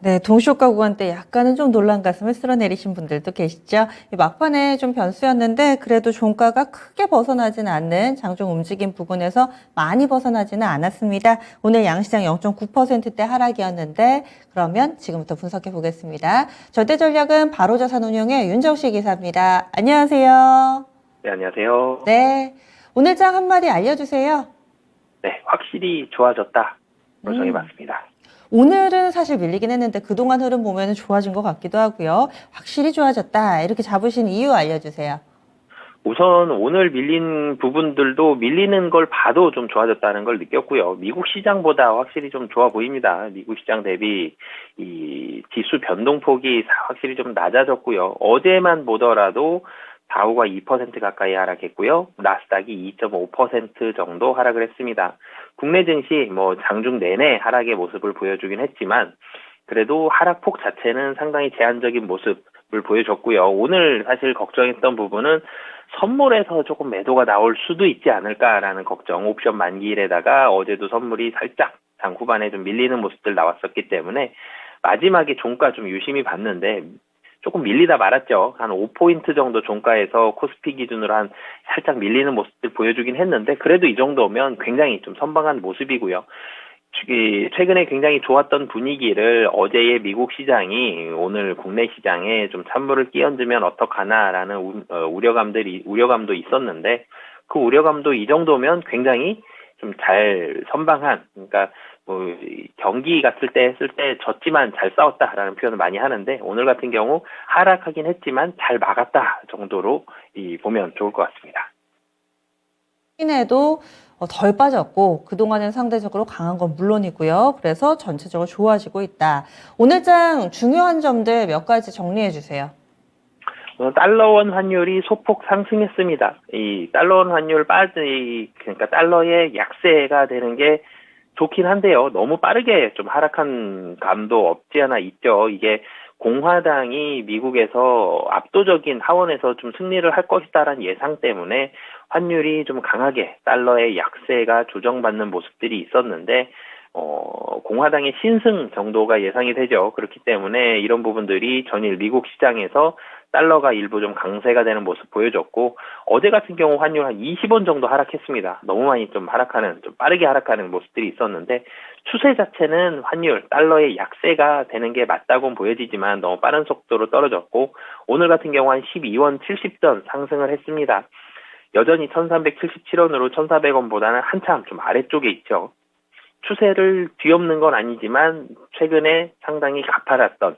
네, 동시효과 구간 때 약간은 좀 놀란 가슴을 쓸어내리신 분들도 계시죠. 이 막판에 좀 변수였는데 그래도 종가가 크게 벗어나지는 않는 장중 움직임 부분에서 많이 벗어나지는 않았습니다. 오늘 양시장 0.9%대 하락이었는데 그러면 지금부터 분석해 보겠습니다. 절대전략은 바로자산운용의 윤정식 기사입니다. 안녕하세요. 네, 안녕하세요. 네, 오늘 장 한마디 알려주세요. 네, 확실히 좋아졌다. 로 정해봤습니다. 오늘은 사실 밀리긴 했는데 그동안 흐름 보면 좋아진 것 같기도 하고요. 확실히 좋아졌다. 이렇게 잡으신 이유 알려주세요. 우선 오늘 밀린 부분들도 밀리는 걸 봐도 좀 좋아졌다는 걸 느꼈고요. 미국 시장보다 확실히 좀 좋아 보입니다. 미국 시장 대비 이 지수 변동폭이 확실히 좀 낮아졌고요. 어제만 보더라도 다우가 2% 가까이 하락했고요. 나스닥이 2.5% 정도 하락을 했습니다. 국내 증시 뭐 장중 내내 하락의 모습을 보여주긴 했지만 그래도 하락폭 자체는 상당히 제한적인 모습을 보여줬고요. 오늘 사실 걱정했던 부분은 선물에서 조금 매도가 나올 수도 있지 않을까라는 걱정, 옵션 만기일에다가 어제도 선물이 살짝 장 후반에 좀 밀리는 모습들 나왔었기 때문에 마지막에 종가 좀 유심히 봤는데 조금 밀리다 말았죠. 한 5포인트 정도 종가에서 코스피 기준으로 한 살짝 밀리는 모습들 보여주긴 했는데 그래도 이 정도면 굉장히 좀 선방한 모습이고요. 최근에 굉장히 좋았던 분위기를 어제의 미국 시장이 오늘 국내 시장에 좀 찬물을 끼얹으면 어떡하나라는 우려감도 있었는데 그 우려감도 이 정도면 굉장히 좀 잘 선방한, 그러니까 뭐 경기 갔을 때 했을 때 졌지만 잘 싸웠다라는 표현을 많이 하는데 오늘 같은 경우 하락하긴 했지만 잘 막았다 정도로 보면 좋을 것 같습니다. 시내도 덜 빠졌고 그동안은 상대적으로 강한 건 물론이고요. 그래서 전체적으로 좋아지고 있다. 오늘장 중요한 점들 몇 가지 정리해 주세요. 달러원 환율이 소폭 상승했습니다. 이 달러원 환율 그러니까 달러의 약세가 되는 게 좋긴 한데요. 너무 빠르게 좀 하락한 감도 없지 않아 있죠. 이게 공화당이 미국에서 압도적인 하원에서 좀 승리를 할 것이다라는 예상 때문에 환율이 좀 강하게 달러의 약세가 조정받는 모습들이 있었는데 공화당의 신승 정도가 예상이 되죠. 그렇기 때문에 이런 부분들이 전일 미국 시장에서 달러가 일부 좀 강세가 되는 모습 보여줬고 어제 같은 경우 환율 한 20원 정도 하락했습니다. 너무 많이 좀 빠르게 하락하는 모습들이 있었는데 추세 자체는 환율, 달러의 약세가 되는 게 맞다고는 보여지지만 너무 빠른 속도로 떨어졌고 오늘 같은 경우 한 12원 70전 상승을 했습니다. 여전히 1377원으로 1400원보다는 한참 좀 아래쪽에 있죠. 추세를 뒤엎는 건 아니지만 최근에 상당히 가파랐던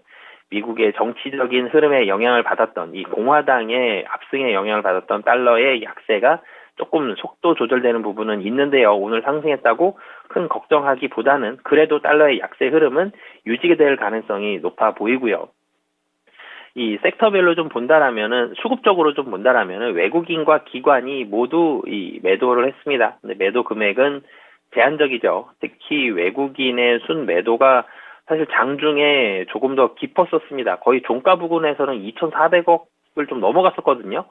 미국의 정치적인 흐름에 영향을 받았던 이 공화당의 압승에 영향을 받았던 달러의 약세가 조금 속도 조절되는 부분은 있는데요. 오늘 상승했다고 큰 걱정하기보다는 그래도 달러의 약세 흐름은 유지될 가능성이 높아 보이고요. 이 섹터별로 좀 본다라면은 수급적으로 좀 본다라면은 외국인과 기관이 모두 이 매도를 했습니다. 근데 매도 금액은 제한적이죠. 특히 외국인의 순 매도가 사실 장중에 조금 더 깊었었습니다. 거의 종가 부근에서는 2,400억을 좀 넘어갔었거든요.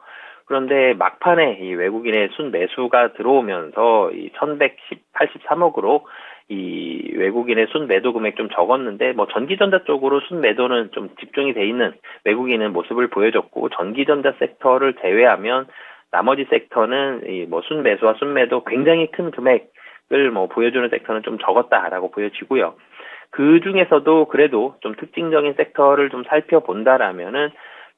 그런데 막판에 이 외국인의 순 매수가 들어오면서 이 1,183억으로 이 외국인의 순 매도 금액 좀 적었는데 뭐 전기전자 쪽으로 순 매도는 좀 집중이 돼 있는 외국인의 모습을 보여줬고 전기전자 섹터를 제외하면 나머지 섹터는 이 뭐 순 매수와 순 매도 굉장히 큰 금액을 뭐 보여주는 섹터는 좀 적었다라고 보여지고요. 그 중에서도 그래도 좀 특징적인 섹터를 좀 살펴본다라면은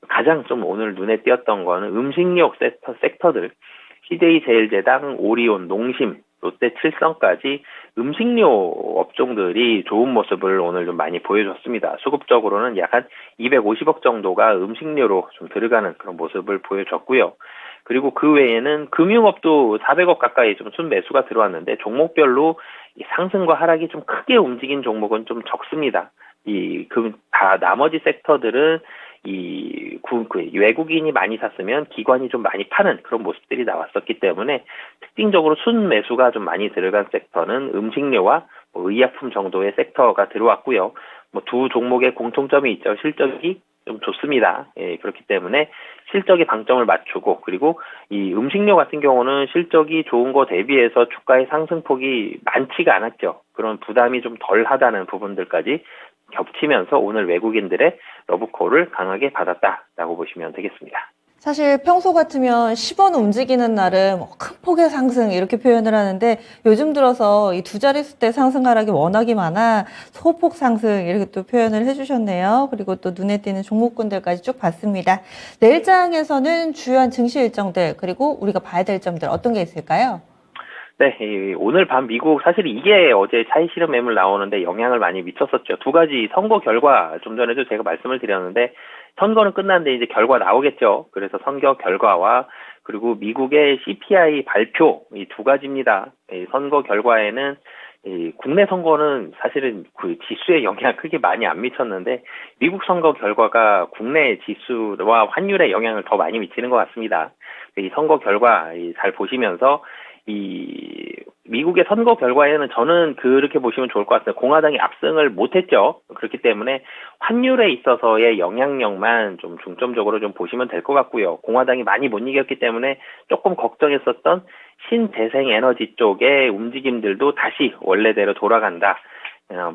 가장 좀 오늘 눈에 띄었던 거는 음식료 섹터들, CJ 제일제당, 오리온, 농심, 롯데 칠성까지 음식료 업종들이 좋은 모습을 오늘 좀 많이 보여줬습니다. 수급적으로는 약 한 250억 정도가 음식료로 좀 들어가는 그런 모습을 보여줬고요. 그리고 그 외에는 금융업도 400억 가까이 좀 순매수가 들어왔는데 종목별로 이 상승과 하락이 좀 크게 움직인 종목은 좀 적습니다. 다 나머지 섹터들은 외국인이 많이 샀으면 기관이 좀 많이 파는 그런 모습들이 나왔었기 때문에 특징적으로 순매수가 좀 많이 들어간 섹터는 음식료와 의약품 정도의 섹터가 들어왔고요. 뭐 두 종목의 공통점이 있죠. 실적이 좀 좋습니다. 예, 그렇기 때문에 실적에 방점을 맞추고 그리고 이 음식료 같은 경우는 실적이 좋은 거 대비해서 주가의 상승폭이 많지가 않았죠. 그런 부담이 좀 덜하다는 부분들까지 겹치면서 오늘 외국인들의 러브콜을 강하게 받았다라고 보시면 되겠습니다. 사실 평소 같으면 10원 움직이는 날은 큰 폭의 상승 이렇게 표현을 하는데 요즘 들어서 이 두 자릿수대 상승 하락이 워낙이 많아 소폭 상승 이렇게 또 표현을 해주셨네요. 그리고 또 눈에 띄는 종목군들까지 쭉 봤습니다. 내일장에서는 주요한 증시 일정들 그리고 우리가 봐야 될 점들 어떤 게 있을까요? 네, 오늘 밤 미국 사실 이게 어제 차익 실현 매물 나오는데 영향을 많이 미쳤었죠. 두 가지 선거 결과 좀 전에도 제가 말씀을 드렸는데 선거는 끝났는데 이제 결과 나오겠죠. 그래서 선거 결과와 그리고 미국의 CPI 발표 이 두 가지입니다. 이 선거 결과에는 이 국내 선거는 사실은 그 지수에 영향 크게 많이 안 미쳤는데 미국 선거 결과가 국내 지수와 환율에 영향을 더 많이 미치는 것 같습니다. 이 선거 결과 잘 보시면서 이 미국의 선거 결과에는 저는 그렇게 보시면 좋을 것 같아요. 공화당이 압승을 못했죠. 그렇기 때문에 환율에 있어서의 영향력만 좀 중점적으로 좀 보시면 될 것 같고요. 공화당이 많이 못 이겼기 때문에 조금 걱정했었던 신재생 에너지 쪽의 움직임들도 다시 원래대로 돌아간다.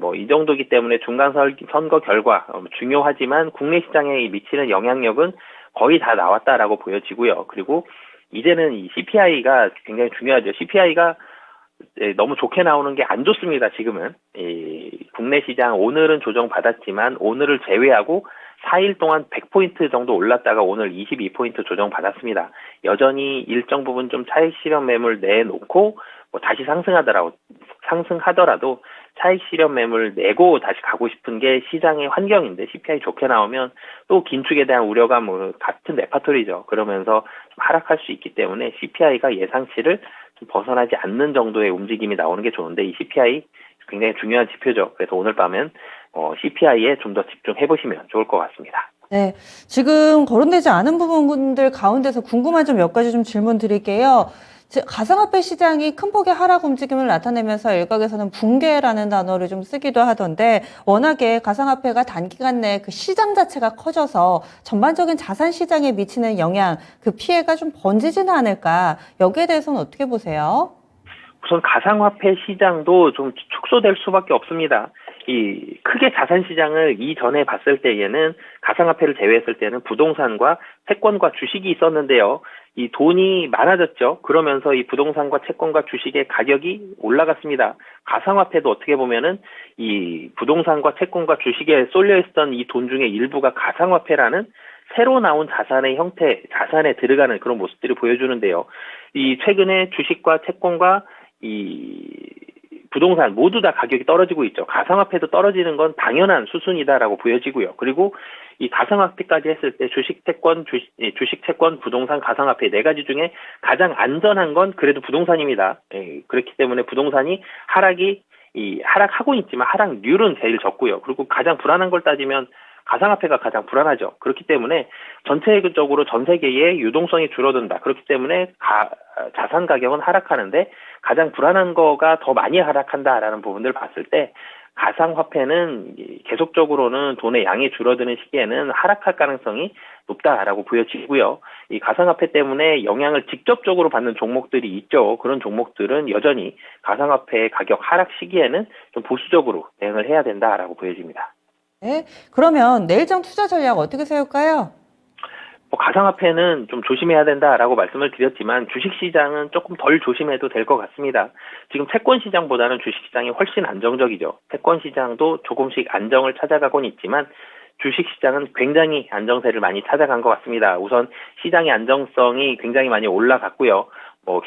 뭐 이 정도기 때문에 중간 선거 결과 중요하지만 국내 시장에 미치는 영향력은 거의 다 나왔다라고 보여지고요. 그리고 이제는 이 CPI가 굉장히 중요하죠. CPI가 너무 좋게 나오는 게 안 좋습니다. 지금은 국내 시장 오늘은 조정받았지만 오늘을 제외하고 4일 동안 100포인트 정도 올랐다가 오늘 22포인트 조정받았습니다. 여전히 일정 부분 좀 차익 실현 매물 내놓고 뭐 다시 상승하더라도 차익 실현 매물 내고 다시 가고 싶은 게 시장의 환경인데 CPI 좋게 나오면 또 긴축에 대한 우려가 뭐 같은 레파토리죠. 그러면서 좀 하락할 수 있기 때문에 CPI가 예상치를 좀 벗어나지 않는 정도의 움직임이 나오는 게 좋은데 이 CPI 굉장히 중요한 지표죠. 그래서 오늘 밤엔 CPI에 좀 더 집중해 보시면 좋을 것 같습니다. 네, 지금 거론되지 않은 부분들 가운데서 궁금한 점 몇 가지 좀 질문 드릴게요. 가상화폐 시장이 큰 폭의 하락 움직임을 나타내면서 일각에서는 붕괴라는 단어를 좀 쓰기도 하던데 워낙에 가상화폐가 단기간 내에 그 시장 자체가 커져서 전반적인 자산 시장에 미치는 영향, 그 피해가 좀 번지지는 않을까? 여기에 대해서는 어떻게 보세요? 우선 가상화폐 시장도 좀 축소될 수밖에 없습니다. 이 크게 자산 시장을 이전에 봤을 때에는 가상화폐를 제외했을 때는 부동산과 채권과 주식이 있었는데요. 이 돈이 많아졌죠. 그러면서 이 부동산과 채권과 주식의 가격이 올라갔습니다. 가상화폐도 어떻게 보면은 이 부동산과 채권과 주식에 쏠려 있었던 이 돈 중에 일부가 가상화폐라는 새로 나온 자산의 형태, 자산에 들어가는 그런 모습들을 보여주는데요. 이 최근에 주식과 채권과 이 부동산 모두 다 가격이 떨어지고 있죠. 가상화폐도 떨어지는 건 당연한 수순이다라고 보여지고요. 그리고 이 가상화폐까지 했을 때 주식, 채권, 부동산, 가상화폐 네 가지 중에 가장 안전한 건 그래도 부동산입니다. 그렇기 때문에 부동산이 하락하고 있지만 하락률은 제일 적고요. 그리고 가장 불안한 걸 따지면 가상화폐가 가장 불안하죠. 그렇기 때문에 전체적으로 전 세계의 유동성이 줄어든다. 그렇기 때문에 자산 가격은 하락하는데 가장 불안한 거가 더 많이 하락한다라는 부분들을 봤을 때 가상화폐는 계속적으로는 돈의 양이 줄어드는 시기에는 하락할 가능성이 높다라고 보여지고요. 이 가상화폐 때문에 영향을 직접적으로 받는 종목들이 있죠. 그런 종목들은 여전히 가상화폐 가격 하락 시기에는 좀 보수적으로 대응을 해야 된다라고 보여집니다. 네, 그러면 내일장 투자 전략 어떻게 세울까요? 가상화폐는 좀 조심해야 된다라고 말씀을 드렸지만 주식시장은 조금 덜 조심해도 될 것 같습니다. 지금 채권시장보다는 주식시장이 훨씬 안정적이죠. 채권시장도 조금씩 안정을 찾아가곤 있지만 주식시장은 굉장히 안정세를 많이 찾아간 것 같습니다. 우선 시장의 안정성이 굉장히 많이 올라갔고요.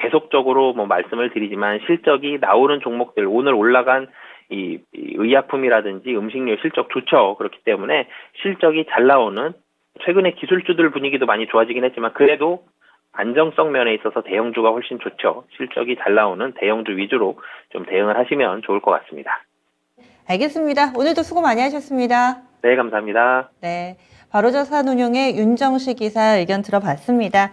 계속적으로 말씀을 드리지만 실적이 나오는 종목들 오늘 올라간 이 의약품이라든지 음식료 실적 좋죠. 그렇기 때문에 실적이 잘 나오는 최근에 기술주들 분위기도 많이 좋아지긴 했지만 그래도 안정성 면에 있어서 대형주가 훨씬 좋죠. 실적이 잘 나오는 대형주 위주로 좀 대응을 하시면 좋을 것 같습니다. 알겠습니다. 오늘도 수고 많이 하셨습니다. 네, 감사합니다. 네. 바로자산운용의 윤정식 이사 의견 들어봤습니다.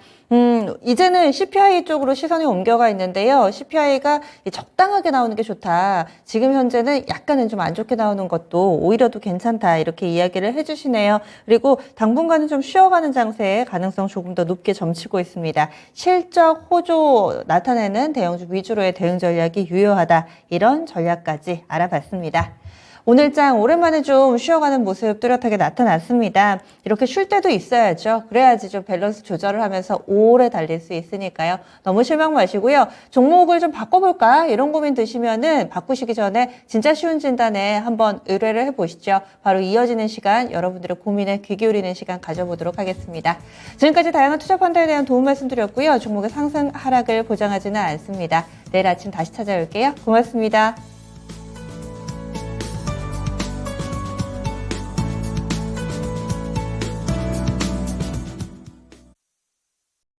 이제는 CPI 쪽으로 시선이 옮겨가 있는데요. CPI가 적당하게 나오는 게 좋다. 지금 현재는 약간은 좀 안 좋게 나오는 것도 오히려 더 괜찮다. 이렇게 이야기를 해주시네요. 그리고 당분간은 좀 쉬어가는 장세의 가능성 조금 더 높게 점치고 있습니다. 실적 호조 나타내는 대형주 위주로의 대응 전략이 유효하다. 이런 전략까지 알아봤습니다. 오늘 장 오랜만에 좀 쉬어가는 모습 뚜렷하게 나타났습니다. 이렇게 쉴 때도 있어야죠. 그래야지 좀 밸런스 조절을 하면서 오래 달릴 수 있으니까요. 너무 실망 마시고요. 종목을 좀 바꿔볼까? 이런 고민 드시면은 바꾸시기 전에 진짜 쉬운 진단에 한번 의뢰를 해보시죠. 바로 이어지는 시간, 여러분들의 고민에 귀 기울이는 시간 가져보도록 하겠습니다. 지금까지 다양한 투자 판단에 대한 도움 말씀드렸고요. 종목의 상승, 하락을 보장하지는 않습니다. 내일 아침 다시 찾아올게요. 고맙습니다.